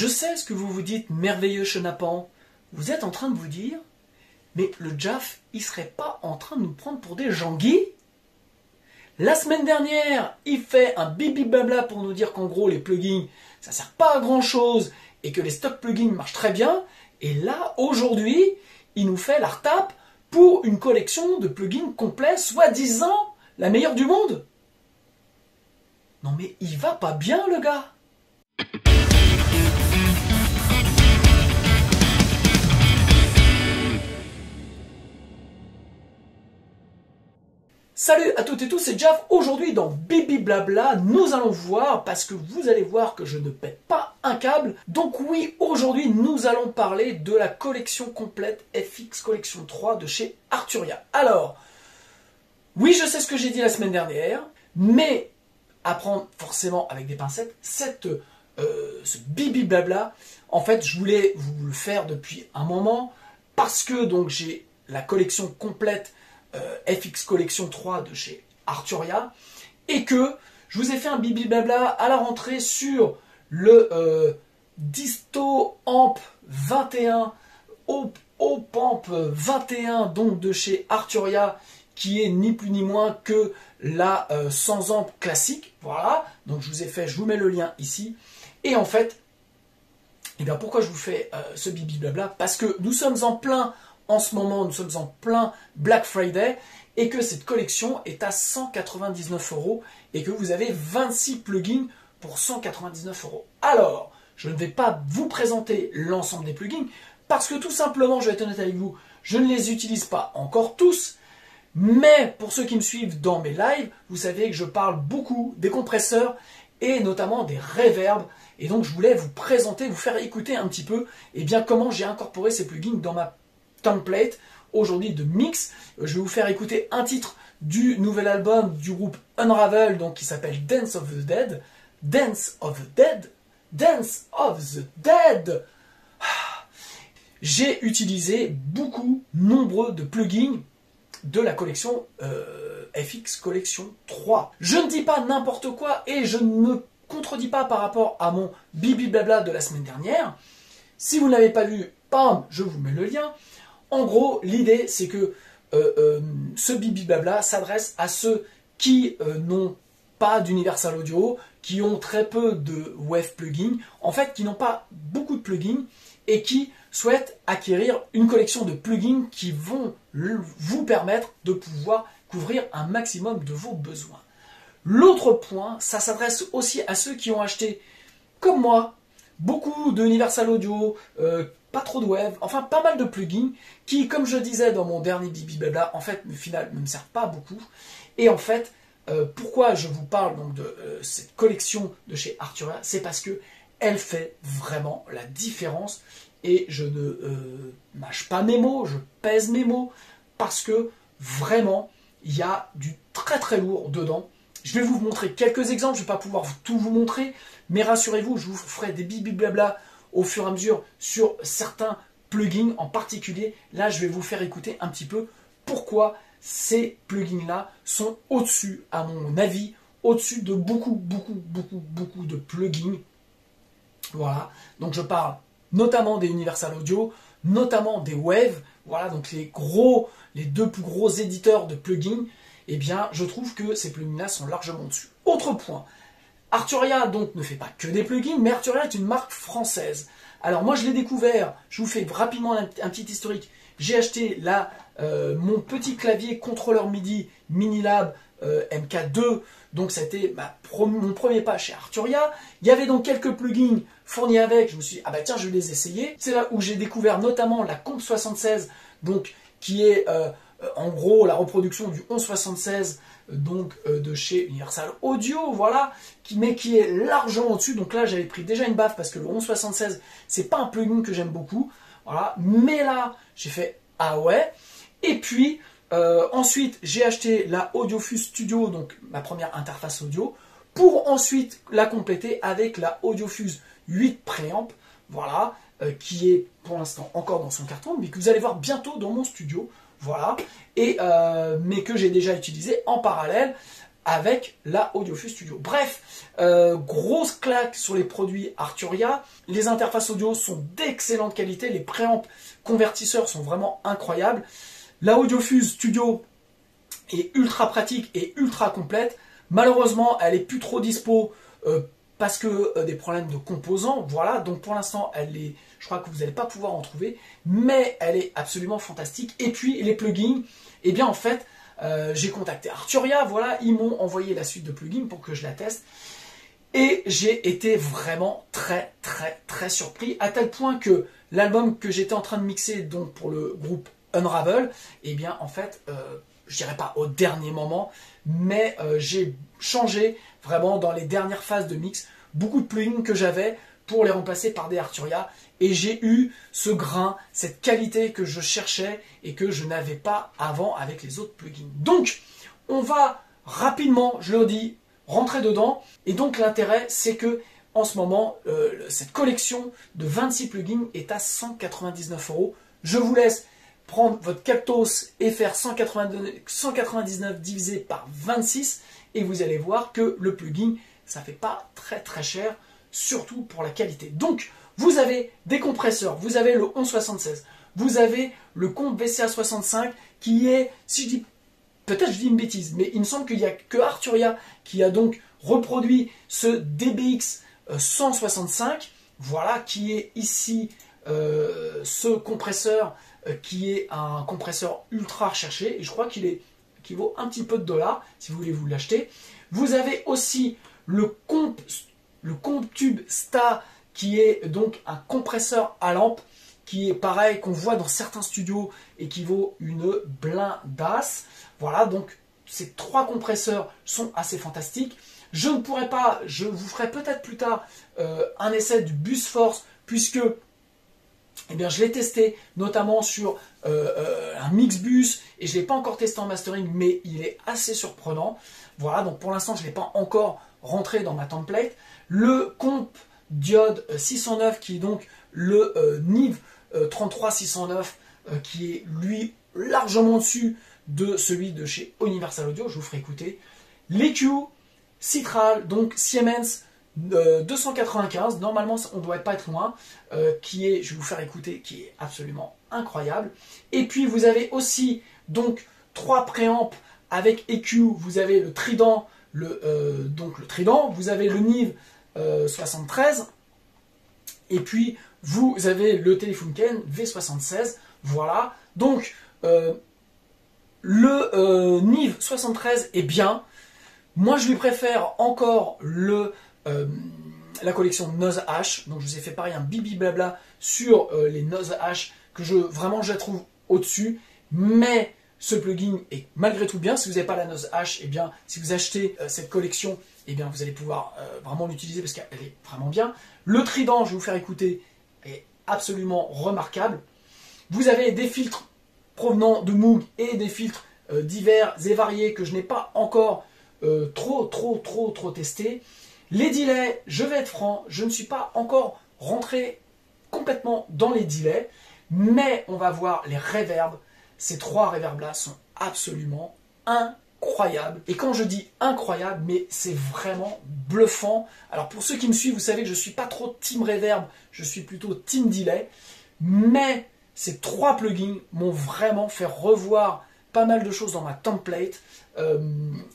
Je sais ce que vous vous dites, merveilleux chenapan. Vous êtes en train de vous dire, mais le JAF, il serait pas en train de nous prendre pour des Jean-Guy? La semaine dernière, il fait un bibi blabla pour nous dire qu'en gros, les plugins, ça sert pas à grand chose et que les stock plugins marchent très bien. Et là, aujourd'hui, il nous fait la retape pour une collection de plugins complets, soi-disant la meilleure du monde. Non mais il va pas bien, le gars. Salut à toutes et tous, c'est Jaf. Aujourd'hui dans Bibi Blabla, nous allons voir, parce que vous allez voir que je ne pète pas un câble. Donc oui, aujourd'hui nous allons parler de la collection complète FX Collection 3 de chez Arturia. Alors, oui, je sais ce que j'ai dit la semaine dernière, mais à prendre forcément avec des pincettes, ce Bibi Blabla, en fait je voulais vous le faire depuis un moment, parce que donc j'ai la collection complète FX Collection 3 de chez Arturia, et que je vous ai fait un bibi blabla à la rentrée sur le Disto Amp 21 Op Amp 21 donc de chez Arturia, qui est ni plus ni moins que la 100 amp classique. Voilà, donc je vous ai fait, je vous mets le lien ici. Et en fait, et bien pourquoi je vous fais ce bibi blabla? Parce que nous sommes en plein en ce moment, nous sommes en plein Black Friday et que cette collection est à 199 € et que vous avez 26 plugins pour 199 €. Alors, je ne vais pas vous présenter l'ensemble des plugins parce que tout simplement, je vais être honnête avec vous, je ne les utilise pas encore tous, mais pour ceux qui me suivent dans mes lives, vous savez que je parle beaucoup des compresseurs et notamment des reverbs. Et donc, je voulais vous présenter, vous faire écouter un petit peu comment j'ai incorporé ces plugins dans ma template aujourd'hui de mix. Je vais vous faire écouter un titre du nouvel album du groupe Unravel, donc qui s'appelle Dance of the Dead. Dance of the Dead. Dance of the Dead. J'ai utilisé nombreux de plugins de la collection FX Collection 3. Je ne dis pas n'importe quoi et je ne me contredis pas par rapport à mon bibi blabla de la semaine dernière. Si vous ne l'avez pas vu, bam, je vous mets le lien. En gros, l'idée, c'est que ce bibi blabla s'adresse à ceux qui n'ont pas d'Universal Audio, qui ont très peu de wave plugins, en fait, qui n'ont pas beaucoup de plugins et qui souhaitent acquérir une collection de plugins qui vont vous permettre de pouvoir couvrir un maximum de vos besoins. L'autre point, ça s'adresse aussi à ceux qui ont acheté, comme moi, beaucoup d'Universal Audio, pas trop de wave, enfin pas mal de plugins qui, comme je disais dans mon dernier bibi blabla, en fait, au final, ne me servent pas beaucoup. Et en fait, pourquoi je vous parle donc de cette collection de chez Arturia, c'est parce que elle fait vraiment la différence. Et je ne mâche pas mes mots, je pèse mes mots, parce que vraiment, il y a du très très lourd dedans. Je vais vous montrer quelques exemples, je ne vais pas pouvoir tout vous montrer, mais rassurez-vous, je vous ferai des bibi blabla au fur et à mesure sur certains plugins en particulier. Là, je vais vous faire écouter un petit peu pourquoi ces plugins-là sont au-dessus, à mon avis, au-dessus de beaucoup de plugins. Voilà, donc je parle notamment des Universal Audio, notamment des Wave, voilà, donc les deux plus gros éditeurs de plugins. Eh bien, je trouve que ces plugins-là sont largement dessus. Autre point, Arturia donc ne fait pas que des plugins, mais Arturia est une marque française. Alors moi je l'ai découvert, je vous fais rapidement un petit historique. J'ai acheté mon petit clavier contrôleur MIDI Minilab MK2, donc c'était mon premier pas chez Arturia. Il y avait donc quelques plugins fournis avec, je me suis dit, ah bah tiens, je vais les essayer. C'est là où j'ai découvert notamment la Comp 76, donc qui est en gros la reproduction du 1176 donc de chez Universal Audio, voilà, mais qui est largement au-dessus. Donc là j'avais pris déjà une baffe parce que le 1176 c'est pas un plugin que j'aime beaucoup, voilà, mais là j'ai fait ah ouais. Et puis ensuite j'ai acheté la AudioFuse Studio, donc ma première interface audio, pour ensuite la compléter avec la AudioFuse 8 Preamp, voilà, qui est pour l'instant encore dans son carton, mais que vous allez voir bientôt dans mon studio, voilà, et mais que j'ai déjà utilisé en parallèle avec la Audiofuse Studio. Bref, grosse claque sur les produits Arturia. Les interfaces audio sont d'excellente qualité. Les préamps convertisseurs sont vraiment incroyables. La Audiofuse Studio est ultra pratique et ultra complète. Malheureusement, elle est plus trop dispo parce que des problèmes de composants. Voilà, donc pour l'instant, je crois que vous n'allez pas pouvoir en trouver, mais elle est absolument fantastique. Et puis les plugins, eh bien en fait, j'ai contacté Arturia, voilà, ils m'ont envoyé la suite de plugins pour que je la teste. Et j'ai été vraiment très très très surpris, à tel point que l'album que j'étais en train de mixer donc pour le groupe Unravel, eh bien en fait, je dirais pas au dernier moment, mais j'ai changé vraiment dans les dernières phases de mix beaucoup de plugins que j'avais pour les remplacer par des Arturia, et j'ai eu ce grain, cette qualité que je cherchais et que je n'avais pas avant avec les autres plugins. Donc, on va rapidement, je le dis, rentrer dedans, et donc l'intérêt, c'est que en ce moment, cette collection de 26 plugins est à 199 €. Je vous laisse prendre votre Captos et faire 199 divisé par 26, et vous allez voir que le plugin, ça fait pas très très cher, surtout pour la qualité. Donc, vous avez des compresseurs, vous avez le 1176, vous avez le comp VCA65 qui est, si je dis, peut-être je dis une bêtise, mais il me semble qu'il n'y a que Arturia qui a donc reproduit ce DBX 165, voilà, qui est ici ce compresseur qui est un compresseur ultra recherché, et je crois qu'il vaut un petit peu de dollars si vous voulez vous l'acheter. Vous avez aussi le CompTube Sta, qui est donc un compresseur à lampe, qui est pareil, qu'on voit dans certains studios et qui vaut une blindasse. Voilà, donc ces trois compresseurs sont assez fantastiques. Je ne pourrai pas, je vous ferai peut-être plus tard un essai du BusForce, puisque eh bien, je l'ai testé notamment sur un Mixbus, et je ne l'ai pas encore testé en mastering, mais il est assez surprenant. Voilà, donc pour l'instant je ne l'ai pas encore rentré dans ma template. Le comp diode 609, qui est donc le NIV 33609, qui est lui largement au-dessus de celui de chez Universal Audio, je vous ferai écouter. L'EQ Citral, donc Siemens 295, normalement on ne doit pas être loin, qui est, je vais vous faire écouter, qui est absolument incroyable. Et puis vous avez aussi donc trois préamps avec EQ, vous avez le Trident, donc le Trident, vous avez le NIV 73, et puis vous avez le Telefunken V76, voilà. Donc le NIV 73 est bien. Moi je lui préfère encore la collection Nose H, donc je vous ai fait pareil un bibi blabla sur les Nose H, que vraiment je la trouve au-dessus, mais ce plugin est malgré tout bien. Si vous n'avez pas la Nose H, et bien si vous achetez cette collection, et bien vous allez pouvoir vraiment l'utiliser parce qu'elle est vraiment bien. Le Trident, je vais vous faire écouter, est absolument remarquable. Vous avez des filtres provenant de Moog et des filtres divers et variés que je n'ai pas encore trop testé. Les delays, je vais être franc, je ne suis pas encore rentré complètement dans les delays, mais on va voir les reverbs. Ces trois reverbs là sont absolument incroyables. Et quand je dis incroyable, mais c'est vraiment bluffant. Alors pour ceux qui me suivent, vous savez que je ne suis pas trop team reverb, je suis plutôt team delay, mais ces trois plugins m'ont vraiment fait revoir pas mal de choses dans ma template.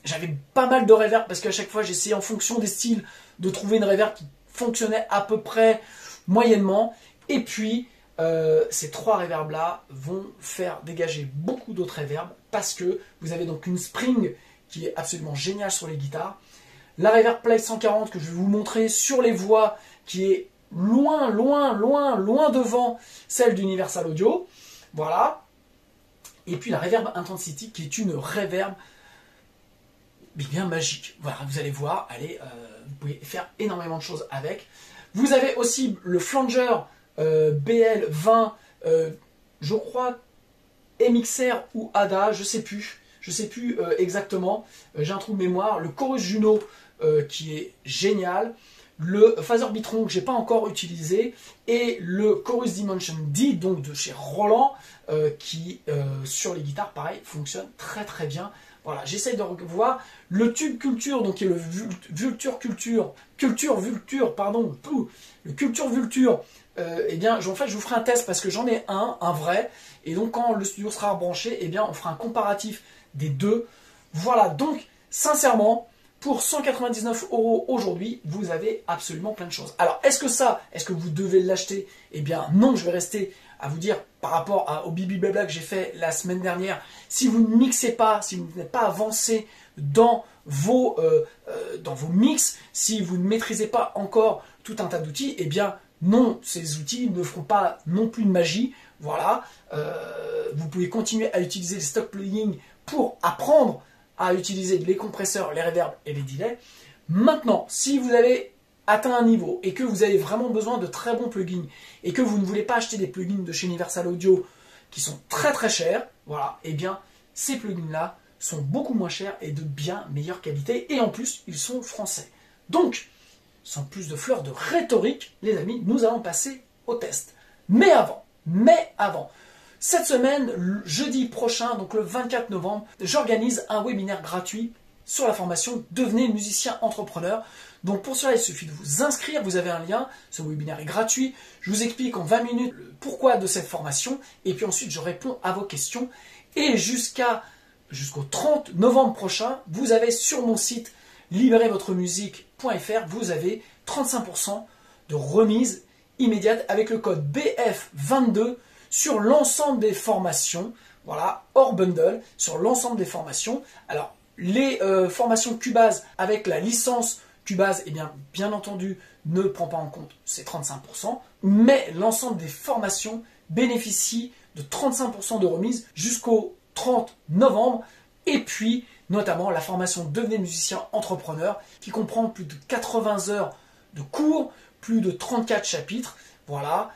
J'avais pas mal de reverb parce qu'à chaque fois j'essayais en fonction des styles de trouver une reverb qui fonctionnait à peu près moyennement, et puis ces trois reverbs là vont faire dégager beaucoup d'autres reverbs parce que vous avez donc une spring qui est absolument géniale sur les guitares, la reverb plate 140 que je vais vous montrer sur les voix qui est loin devant celle d'Universal Audio, voilà. Et puis la Reverb Intensity qui est une reverb bien magique. Voilà, vous allez voir, allez, vous pouvez faire énormément de choses avec. Vous avez aussi le flanger BL20, je crois MXR ou ADA, je sais plus exactement, j'ai un trou de mémoire. Le Chorus Juno qui est génial. Le Phaser Bitron que j'ai pas encore utilisé, et le Chorus Dimension D, donc de chez Roland, qui sur les guitares pareil fonctionne très bien. Voilà, j'essaye de revoir le Tube Culture, donc qui est le Vulture Culture, pardon, le Culture Vulture. Eh bien, en fait, je vous ferai un test parce que j'en ai un vrai. Et donc, quand le studio sera branché, eh bien, on fera un comparatif des deux. Voilà, donc, sincèrement, pour 199 € aujourd'hui, vous avez absolument plein de choses. Alors, est-ce que vous devez l'acheter? Eh bien, non, je vais rester à vous dire par rapport au Bibi Blabla que j'ai fait la semaine dernière. Si vous ne mixez pas, si vous n'êtes pas avancé dans vos mix, si vous ne maîtrisez pas encore tout un tas d'outils, eh bien, non, ces outils ne feront pas non plus de magie. Voilà, vous pouvez continuer à utiliser les stock plugins pour apprendre à utiliser les compresseurs, les reverbs et les delays. Maintenant, si vous avez atteint un niveau et que vous avez vraiment besoin de très bons plugins et que vous ne voulez pas acheter des plugins de chez Universal Audio qui sont très très chers, voilà, eh bien, ces plugins-là sont beaucoup moins chers et de bien meilleure qualité et en plus, ils sont français. Donc, sans plus de fleurs de rhétorique, les amis, nous allons passer au test. Mais avant, cette semaine, jeudi prochain, donc le 24 novembre, j'organise un webinaire gratuit sur la formation Devenez musicien entrepreneur. Donc pour cela, il suffit de vous inscrire, vous avez un lien, ce webinaire est gratuit. Je vous explique en 20 minutes le pourquoi de cette formation et puis ensuite je réponds à vos questions. Et jusqu'au 30 novembre prochain, vous avez sur mon site libérezvotremusique.fr, vous avez 35% de remise immédiate avec le code BF22 sur l'ensemble des formations, voilà, hors bundle, sur l'ensemble des formations. Alors, les formations Cubase avec la licence Cubase, eh bien entendu, ne prend pas en compte ces 35%, mais l'ensemble des formations bénéficient de 35% de remise jusqu'au 30 novembre, et puis notamment la formation Devenez musicien entrepreneur, qui comprend plus de 80 heures de cours, plus de 34 chapitres, voilà,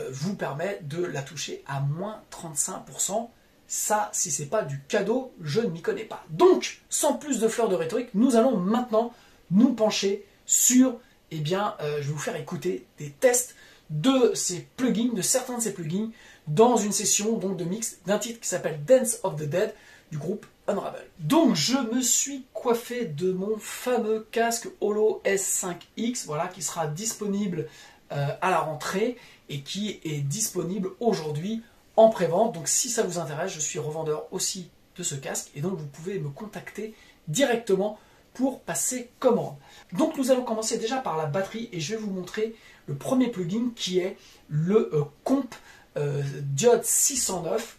vous permet de la toucher à moins 35%. Ça, si c'est pas du cadeau, je ne m'y connais pas. Donc, sans plus de fleurs de rhétorique, nous allons maintenant nous pencher sur, eh bien, je vais vous faire écouter des tests de ces plugins, de certains de ces plugins, dans une session donc de mix d'un titre qui s'appelle Dance of the Dead du groupe Unravel. Donc, je me suis coiffé de mon fameux casque Holo S5X, voilà, qui sera disponible à la rentrée et qui est disponible aujourd'hui en pré-vente. Donc si ça vous intéresse, je suis revendeur aussi de ce casque et donc vous pouvez me contacter directement pour passer commande. Donc nous allons commencer déjà par la batterie et je vais vous montrer le premier plugin qui est le Comp Diode 609.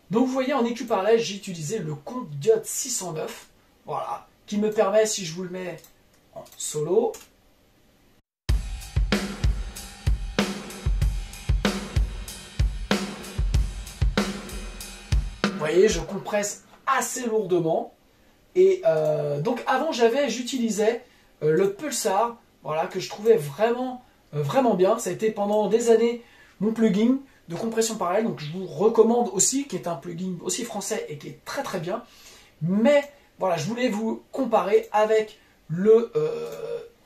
Donc vous voyez en écu parallèle, j'ai utilisé le Comp Diode 609, voilà, qui me permet, si je vous le mets en solo, vous voyez, je compresse assez lourdement. Et donc avant, j'utilisais le Pulsar, voilà, que je trouvais vraiment bien. Ça a été pendant des années mon plugin de compression parallèle, donc je vous recommande aussi, qui est un plugin aussi français et qui est très très bien. Mais voilà, je voulais vous comparer avec le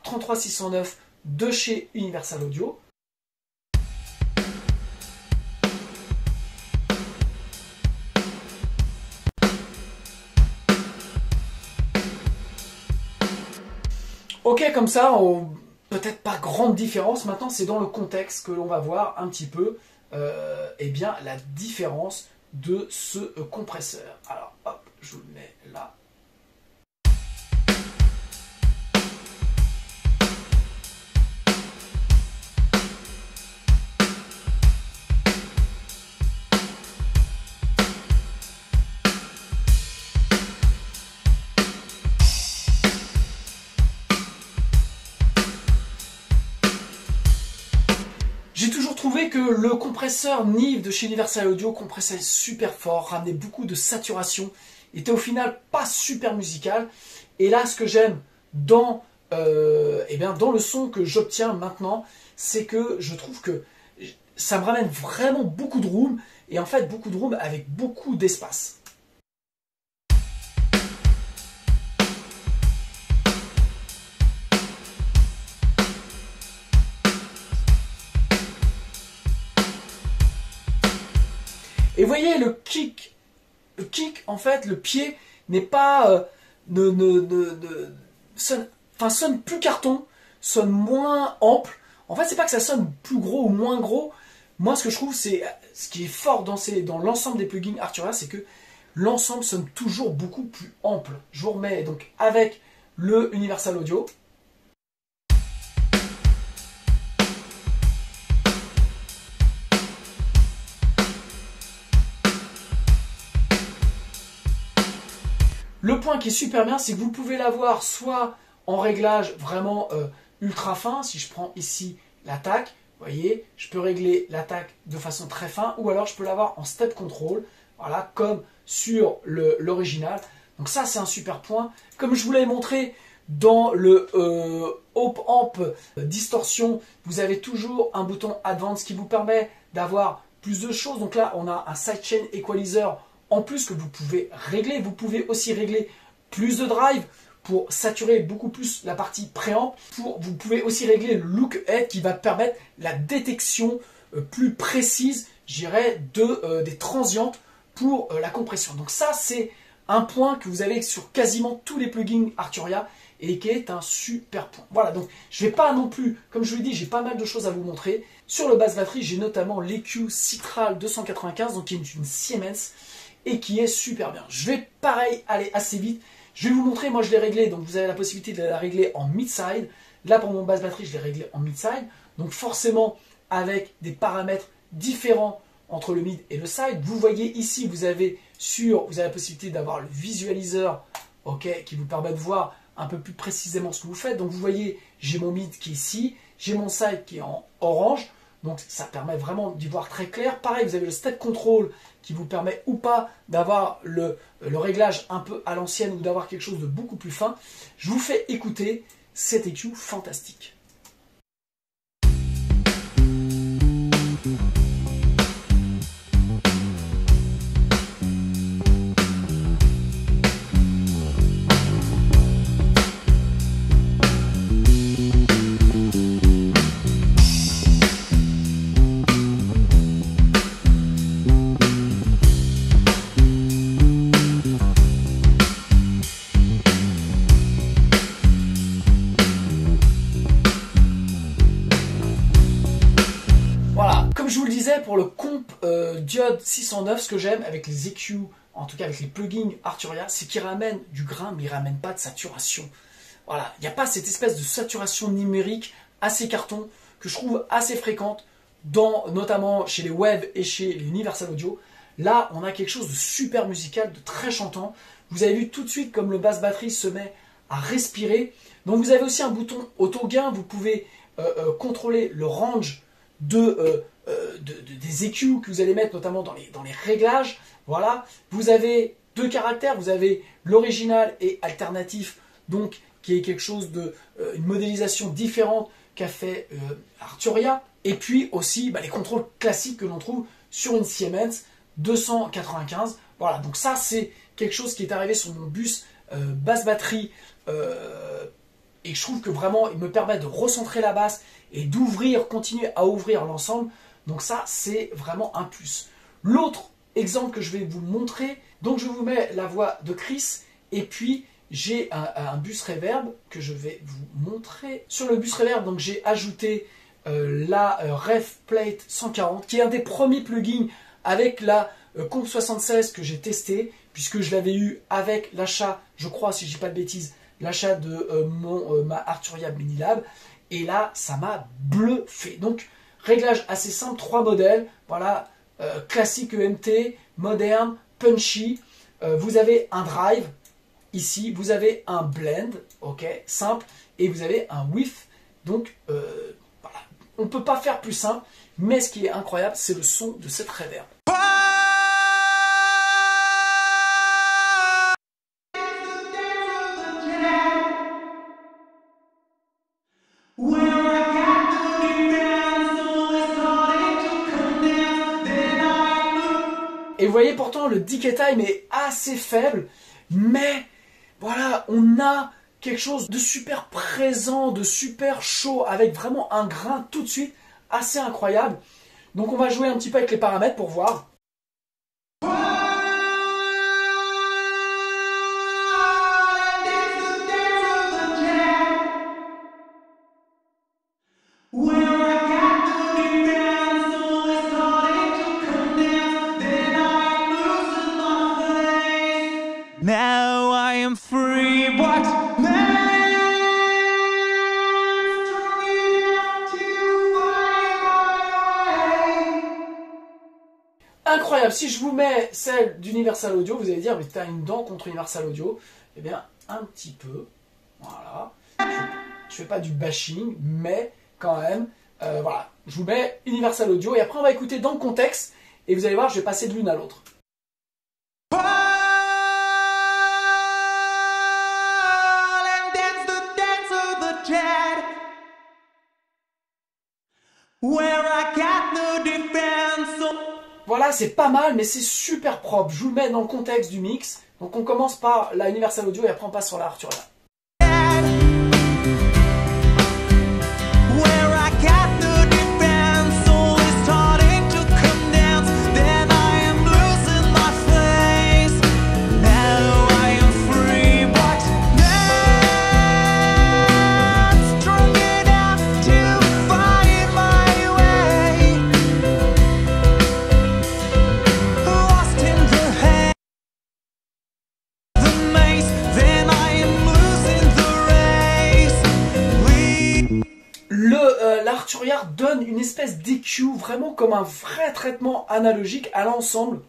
33609 de chez Universal Audio. Ok, comme ça, peut-être pas grande différence. Maintenant, c'est dans le contexte que l'on va voir un petit peu eh bien, la différence de ce compresseur. Alors, hop, je vous le mets là. J'ai toujours trouvé que le compresseur Neve de chez Universal Audio compressait super fort, ramenait beaucoup de saturation, était au final pas super musical. Et là, ce que j'aime dans le son que j'obtiens maintenant, c'est que je trouve que ça me ramène vraiment beaucoup de room, et en fait beaucoup de room avec beaucoup d'espace. voyez, le kick, en fait, le pied n'est pas... sonne plus carton, sonne moins ample. En fait, c'est pas que ça sonne plus gros ou moins gros. Moi, ce que je trouve, c'est ce qui est fort dans l'ensemble des plugins Arturia, c'est que l'ensemble sonne toujours beaucoup plus ample. Je vous remets donc avec le Universal Audio. Le point qui est super bien, c'est que vous pouvez l'avoir soit en réglage vraiment ultra fin. Si je prends ici l'attaque, vous voyez, je peux régler l'attaque de façon très fin, ou alors je peux l'avoir en step control, voilà, comme sur l'original. Donc ça, c'est un super point. Comme je vous l'avais montré dans le Op Amp Distortion, vous avez toujours un bouton Advance qui vous permet d'avoir plus de choses. Donc là, on a un Sidechain Equalizer en plus que vous pouvez régler. Vous pouvez aussi régler plus de drive pour saturer beaucoup plus la partie préamp. Vous pouvez aussi régler le look head qui va permettre la détection plus précise, je dirais, des transientes pour la compression. Donc ça, c'est un point que vous avez sur quasiment tous les plugins Arturia et qui est un super point. Voilà, donc je ne vais pas non plus, comme je vous l'ai dit, j'ai pas mal de choses à vous montrer. Sur le basse batterie, j'ai notamment l'EQ Citral 295, donc qui est une Siemens et qui est super bien. Je vais pareil aller assez vite. Je vais vous montrer, moi je l'ai réglé, donc vous avez la possibilité de la régler en mid-side. Là pour mon basse batterie, je l'ai réglé en mid-side. Donc forcément avec des paramètres différents entre le mid et le side. Vous voyez ici, vous avez la possibilité d'avoir le visualiseur, ok, qui vous permet de voir un peu plus précisément ce que vous faites. Donc vous voyez, j'ai mon mid qui est ici, j'ai mon side qui est en orange. Donc ça permet vraiment d'y voir très clair. Pareil, vous avez le step control qui vous permet ou pas d'avoir le réglage un peu à l'ancienne ou d'avoir quelque chose de beaucoup plus fin. Je vous fais écouter cet EQ fantastique. Je vous le disais, pour le comp diode 609, ce que j'aime avec les EQ, en tout cas avec les plugins Arturia, c'est qu'ils ramènent du grain, mais ils ne ramènent pas de saturation. Voilà, il n'y a pas cette espèce de saturation numérique assez carton que je trouve assez fréquente, notamment chez les Wave et chez les Universal Audio. Là, on a quelque chose de super musical, de très chantant. Vous avez vu tout de suite comme le basse batterie se met à respirer. Donc vous avez aussi un bouton auto gain, vous pouvez contrôler le range des EQ que vous allez mettre notamment dans les réglages. Voilà, vous avez deux caractères, vous avez l'original et alternatif, donc qui est quelque chose une modélisation différente qu'a fait Arturia, et puis aussi les contrôles classiques que l'on trouve sur une Siemens 295. Voilà, donc ça c'est quelque chose qui est arrivé sur mon bus basse batterie et je trouve que vraiment il me permet de recentrer la basse et continuer à ouvrir l'ensemble. Donc ça, c'est vraiment un plus. L'autre exemple que je vais vous montrer, donc je vous mets la voix de Chris, et puis j'ai un bus reverb que je vais vous montrer. Sur le bus reverb, donc j'ai ajouté la Ref Plate 140, qui est un des premiers plugins avec la Comp 76 que j'ai testé, puisque je l'avais eu avec l'achat, je crois, si je dis pas de bêtises, l'achat de ma Arturia Minilab. Et là, ça m'a bluffé. Donc, réglage assez simple, 3 modèles. Voilà, classique EMT, moderne, punchy. Vous avez un drive, ici. Vous avez un blend, ok, simple. Et vous avez un whiff. Donc, voilà. On ne peut pas faire plus simple. Mais ce qui est incroyable, c'est le son de cette reverb. Et vous voyez pourtant le decay time est assez faible, mais voilà, on a quelque chose de super présent, de super chaud, avec vraiment un grain tout de suite assez incroyable. Donc on va jouer un petit peu avec les paramètres pour voir. Now I am free, but incroyable. Si je vous mets celle d'Universal Audio, vous allez dire, mais t'as une dent contre Universal Audio. Eh bien, un petit peu. Voilà. Je fais pas du bashing, mais quand même, voilà. Je vous mets Universal Audio et après on va écouter dans le contexte et vous allez voir, je vais passer de l'une à l'autre. Voilà, c'est pas mal, mais c'est super propre. Je vous le mets dans le contexte du mix. Donc on commence par la Universal Audio et après on passe sur la Arturia. L'Arturia donne une espèce d'EQ vraiment comme un vrai traitement analogique à l'ensemble.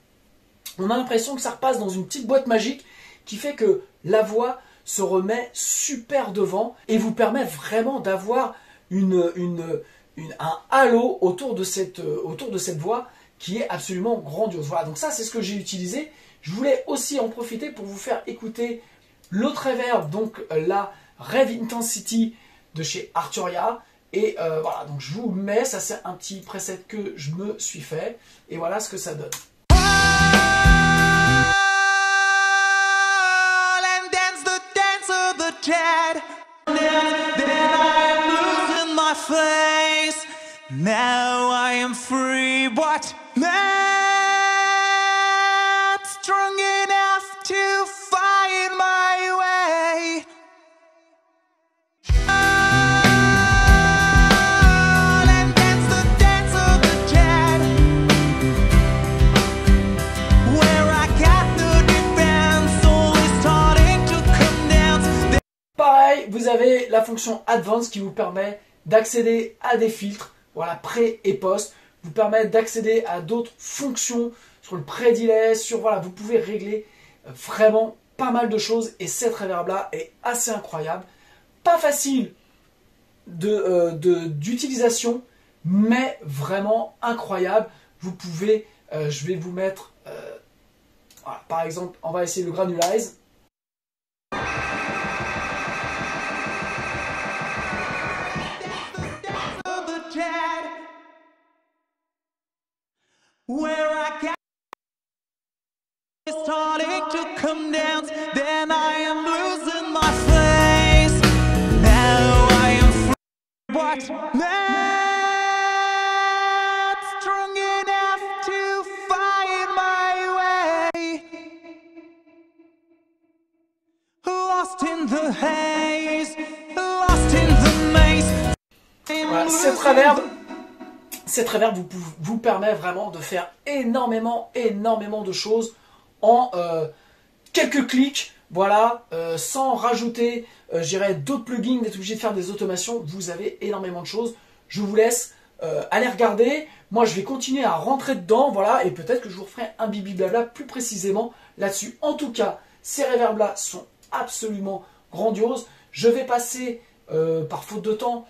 On a l'impression que ça repasse dans une petite boîte magique qui fait que la voix se remet super devant et vous permet vraiment d'avoir un halo autour de cette voix qui est absolument grandiose. Voilà, donc ça c'est ce que j'ai utilisé. Je voulais aussi en profiter pour vous faire écouter l'autre reverb, donc la Rev Intensity de chez Arturia. Et voilà, donc je vous mets, ça c'est un petit preset que je me suis fait, et voilà ce que ça donne. Now I am free, but not strong enough to find my way. Pareil, vous avez la fonction Advanced qui vous permet d'accéder à des filtres, voilà, pré et post, vous permet d'accéder à d'autres fonctions sur le pré-delay, voilà, vous pouvez régler vraiment pas mal de choses et cette reverb là est assez incroyable. Pas facile d'utilisation, mais vraiment incroyable. Vous pouvez, je vais vous mettre, voilà, par exemple, on va essayer le Granulize. Where I got starting to come down, then I am losing my face. Now I am free, but not strong enough to find my way. Lost in the haze, lost in the maze. Voilà, cette reverb vous permet vraiment de faire énormément de choses en quelques clics, voilà, sans rajouter, d'autres plugins, d'être obligé de faire des automations. Vous avez énormément de choses. Je vous laisse aller regarder. Moi, je vais continuer à rentrer dedans, voilà, et peut-être que je vous referai un bibi blabla plus précisément là-dessus. En tout cas, ces reverbs-là sont absolument grandioses. Je vais passer, par faute de temps,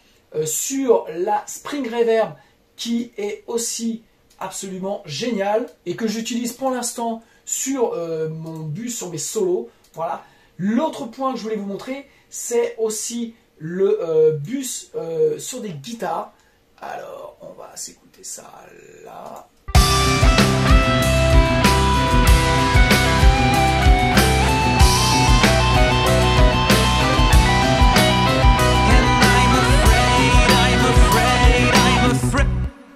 sur la Spring Reverb, qui est aussi absolument génial et que j'utilise pour l'instant sur mon bus, sur mes solos. Voilà. L'autre point que je voulais vous montrer, c'est aussi le bus sur des guitares. Alors, on va s'écouter ça là.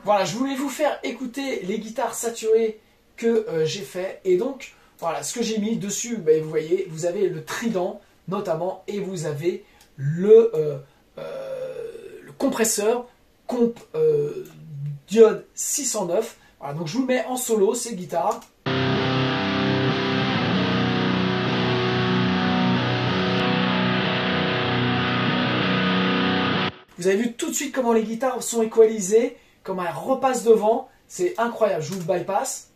Voilà, je voulais vous faire écouter les guitares saturées que j'ai fait. Et donc, voilà, ce que j'ai mis dessus, ben, vous voyez, vous avez le trident notamment, et vous avez le compresseur Comp Diode 609. Voilà, donc je vous le mets en solo, ces guitares. Vous avez vu tout de suite comment les guitares sont équalisées, comment elles repassent devant. C'est incroyable, je vous le bypass.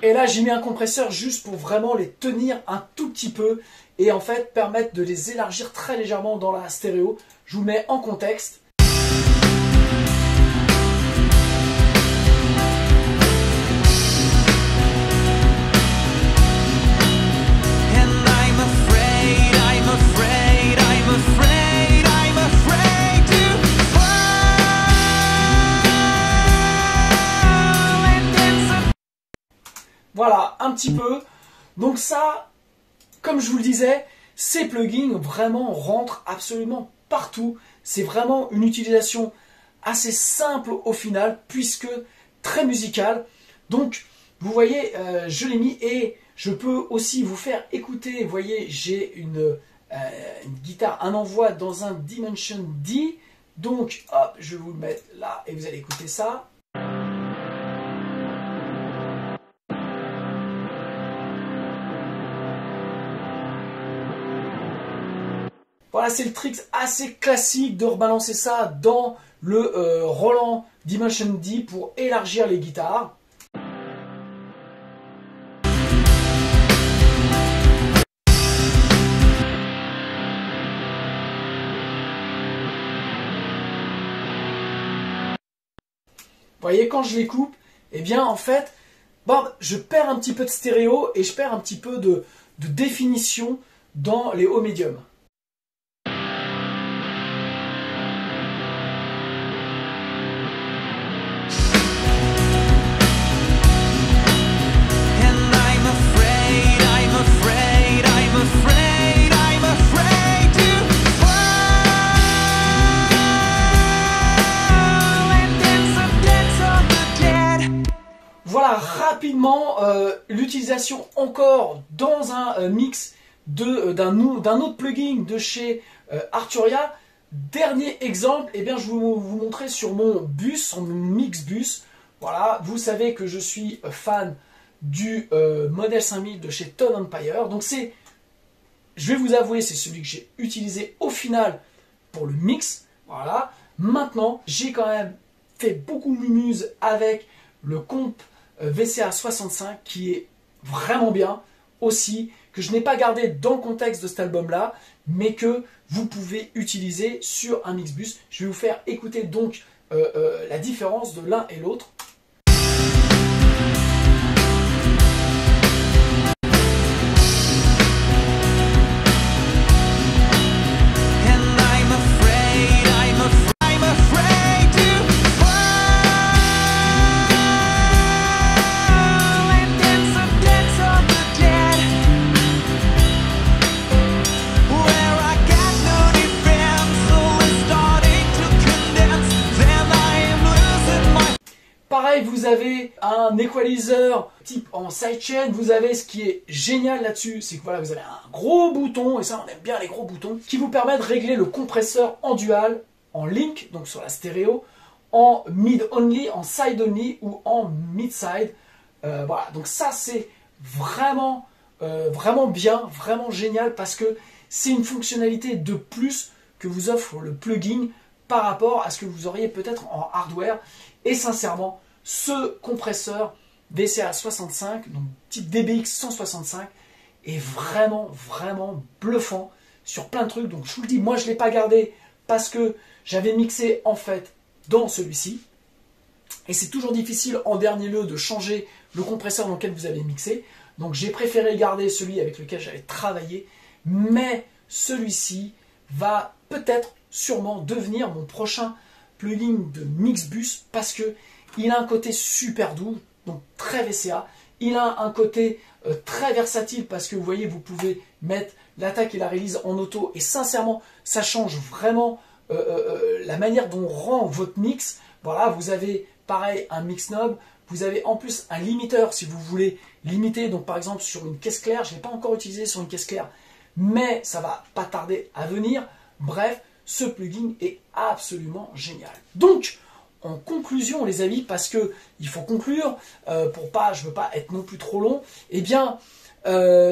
Et là, j'ai mis un compresseur juste pour vraiment les tenir un tout petit peu et en fait permettre de les élargir très légèrement dans la stéréo. Je vous le mets en contexte. Voilà, un petit peu. Donc ça, comme je vous le disais, ces plugins vraiment rentrent absolument partout. C'est vraiment une utilisation assez simple au final, puisque très musicale. Donc, vous voyez, je l'ai mis et je peux aussi vous faire écouter. Vous voyez, j'ai une guitare, un envoi dans un Dimension D. Donc, hop, je vais vous le mettre là et vous allez écouter ça. Voilà, c'est le trick assez classique de rebalancer ça dans le Roland Dimension D pour élargir les guitares. Vous voyez, quand je les coupe, eh bien en fait, bon, je perds un petit peu de stéréo et je perds un petit peu de définition dans les hauts médiums. Voilà rapidement l'utilisation encore dans un mix d'un autre plugin de chez Arturia. Dernier exemple, eh bien, je vais vous montrer sur mon bus, sur mon mix bus. Voilà, vous savez que je suis fan du modèle 5000 de chez Tone Empire. Donc je vais vous avouer, c'est celui que j'ai utilisé au final pour le mix. Voilà. Maintenant, j'ai quand même fait beaucoup de mumuse avec le comp VCA 65 qui est vraiment bien aussi, que je n'ai pas gardé dans le contexte de cet album là, mais que vous pouvez utiliser sur un mixbus. Je vais vous faire écouter donc la différence de l'un et l'autre. Pareil, vous avez un equalizer type en sidechain. Vous avez ce qui est génial là-dessus, c'est que voilà, vous avez un gros bouton, et ça on aime bien les gros boutons, qui vous permet de régler le compresseur en dual, en link, donc sur la stéréo, en mid only, en side only ou en mid side. Voilà, donc ça c'est vraiment, vraiment bien, vraiment génial parce que c'est une fonctionnalité de plus que vous offre le plugin par rapport à ce que vous auriez peut-être en hardware. Et sincèrement, ce compresseur VCA 65, donc type DBX 165, est vraiment, vraiment bluffant sur plein de trucs. Donc je vous le dis, moi je ne l'ai pas gardé parce que j'avais mixé en fait dans celui-ci. Et c'est toujours difficile en dernier lieu de changer le compresseur dans lequel vous avez mixé. Donc j'ai préféré garder celui avec lequel j'avais travaillé. Mais celui-ci va peut-être, sûrement, devenir mon prochain plugin de Mixbus parce que il a un côté super doux, donc très VCA. Il a un côté très versatile parce que vous voyez, vous pouvez mettre l'attaque et la release en auto et sincèrement, ça change vraiment la manière dont on rend votre mix. Voilà, vous avez pareil un mix knob, vous avez en plus un limiteur si vous voulez limiter. Donc par exemple sur une caisse claire, je ne l'ai pas encore utilisé sur une caisse claire, mais ça va pas tarder à venir. Bref, ce plugin est absolument génial. Donc, en conclusion, les amis, parce que il faut conclure, je veux pas être non plus trop long, eh bien,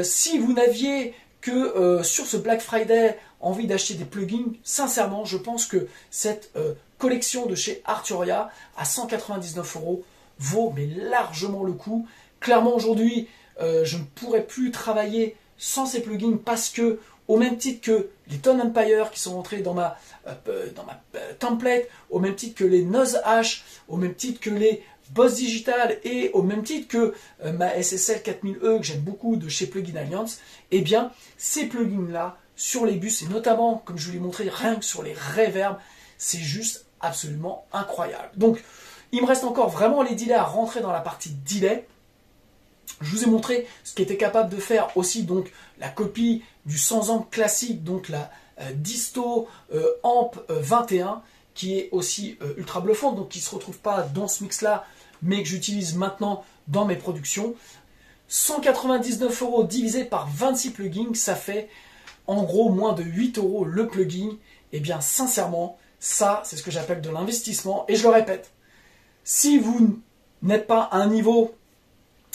si vous n'aviez que sur ce Black Friday envie d'acheter des plugins, sincèrement, je pense que cette collection de chez Arturia à 199 € vaut mais largement le coup. Clairement, aujourd'hui, je ne pourrais plus travailler sans ces plugins parce que, au même titre que les Tone Empire qui sont entrés dans ma template, au même titre que les Nose H, au même titre que les Boss Digital et au même titre que ma SSL 4000E que j'aime beaucoup de chez Plugin Alliance, eh bien, ces plugins-là, sur les bus, et notamment, comme je vous l'ai montré, rien que sur les reverbs, c'est juste absolument incroyable. Donc, il me reste encore vraiment les delays à rentrer dans la partie delay. Je vous ai montré ce qu'était capable de faire aussi donc la copie du 100 amp classique, donc la Disto Amp 21, qui est aussi ultra bluffante, donc qui ne se retrouve pas dans ce mix-là, mais que j'utilise maintenant dans mes productions. 199 € divisé par 26 plugins, ça fait en gros moins de 8 € le plugin. Et bien sincèrement, ça c'est ce que j'appelle de l'investissement. Et je le répète, si vous n'êtes pas à un niveau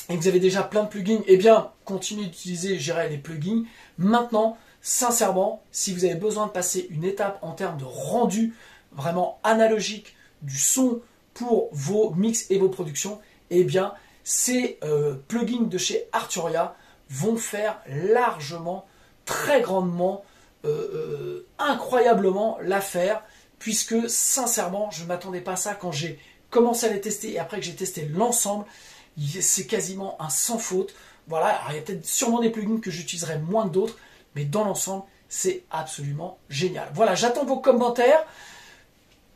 et que vous avez déjà plein de plugins, eh bien continuez d'utiliser, gérer les plugins. Maintenant, sincèrement, si vous avez besoin de passer une étape en termes de rendu vraiment analogique du son pour vos mix et vos productions, eh bien ces plugins de chez Arturia vont faire largement, très grandement, incroyablement l'affaire, puisque sincèrement, je ne m'attendais pas à ça quand j'ai commencé à les tester et après que j'ai testé l'ensemble, c'est quasiment un sans faute. Voilà, alors il y a peut-être sûrement des plugins que j'utiliserai moins que d'autres, mais dans l'ensemble, c'est absolument génial. Voilà, j'attends vos commentaires.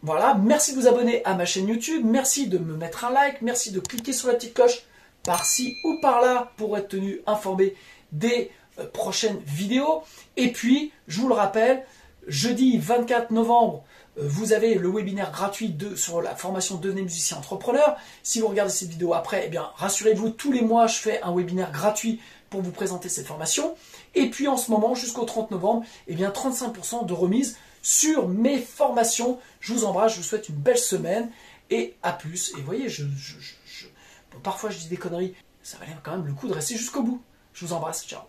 Voilà, merci de vous abonner à ma chaîne YouTube, merci de me mettre un like, merci de cliquer sur la petite cloche par-ci ou par-là pour être tenu informé des prochaines vidéos. Et puis, je vous le rappelle, jeudi 24 novembre, vous avez le webinaire gratuit sur la formation Devenez musicien entrepreneur. Si vous regardez cette vidéo après, eh bien, rassurez-vous, tous les mois, je fais un webinaire gratuit pour vous présenter cette formation. Et puis, en ce moment, jusqu'au 30 novembre, eh bien, 35% de remise sur mes formations. Je vous embrasse, je vous souhaite une belle semaine et à plus. Et vous voyez, bon, parfois je dis des conneries, ça valait quand même le coup de rester jusqu'au bout. Je vous embrasse, ciao.